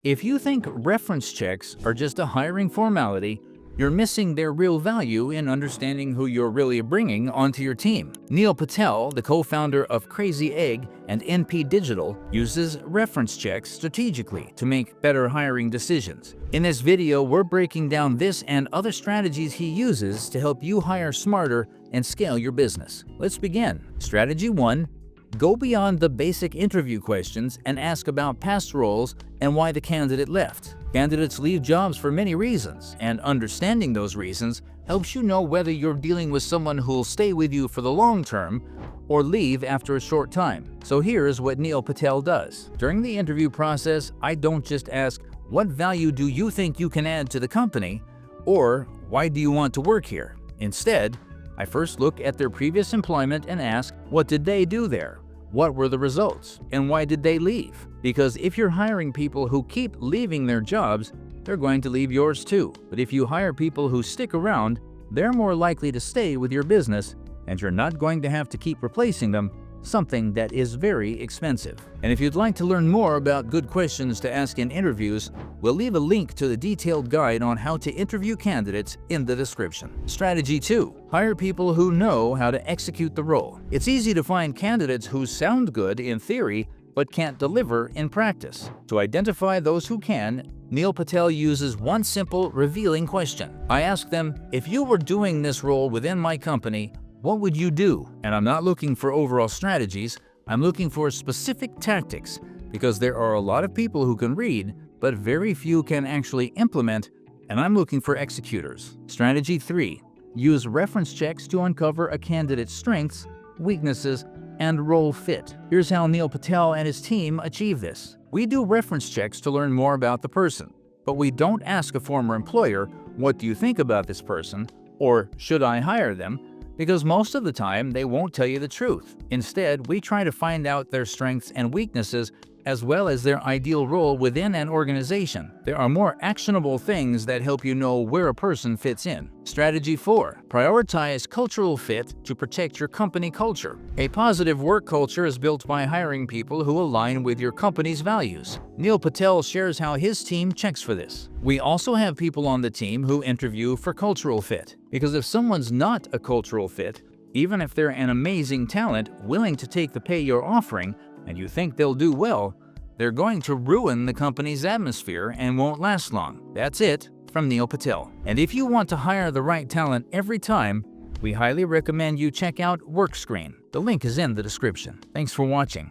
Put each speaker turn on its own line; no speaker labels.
If you think reference checks are just a hiring formality, you're missing their real value in understanding who you're really bringing onto your team. Neil Patel, the co-founder of Crazy Egg and NP Digital, uses reference checks strategically to make better hiring decisions. In this video, we're breaking down this and other strategies he uses to help you hire smarter and scale your business. Let's begin. Strategy 1. Go beyond the basic interview questions and ask about past roles and why the candidate left. Candidates leave jobs for many reasons, and understanding those reasons helps you know whether you're dealing with someone who'll stay with you for the long term or leave after a short time. So here's what Neil Patel does. During the interview process, I don't just ask, "What value do you think you can add to the company?" or "Why do you want to work here?" Instead, I first look at their previous employment and ask, what did they do there? What were the results? And why did they leave? Because if you're hiring people who keep leaving their jobs, they're going to leave yours too. But if you hire people who stick around, they're more likely to stay with your business, and you're not going to have to keep replacing them, something that is very expensive. And if you'd like to learn more about good questions to ask in interviews, we'll leave a link to the detailed guide on how to interview candidates in the description. Strategy 2. Hire people who know how to execute the role. It's easy to find candidates who sound good in theory but can't deliver in practice. To identify those who can, Neil Patel uses one simple, revealing question. I ask them, "If you were doing this role within my company, what would you do?" And I'm not looking for overall strategies, I'm looking for specific tactics, because there are a lot of people who can read, but very few can actually implement, and I'm looking for executors. Strategy 3. Use reference checks to uncover a candidate's strengths, weaknesses, and role fit. Here's how Neil Patel and his team achieve this. We do reference checks to learn more about the person, but we don't ask a former employer, "What do you think about this person?" or "Should I hire them?" because most of the time they won't tell you the truth. Instead, we try to find out their strengths and weaknesses as well as their ideal role within an organization. There are more actionable things that help you know where a person fits in. Strategy 4. Prioritize cultural fit to protect your company culture. A positive work culture is built by hiring people who align with your company's values. Neil Patel shares how his team checks for this. We also have people on the team who interview for cultural fit, because if someone's not a cultural fit, even if they're an amazing talent willing to take the pay you're offering, and you think they'll do well, they're going to ruin the company's atmosphere and won't last long. That's it from Neil Patel. And if you want to hire the right talent every time, we highly recommend you check out WorkScreen. The link is in the description. Thanks for watching.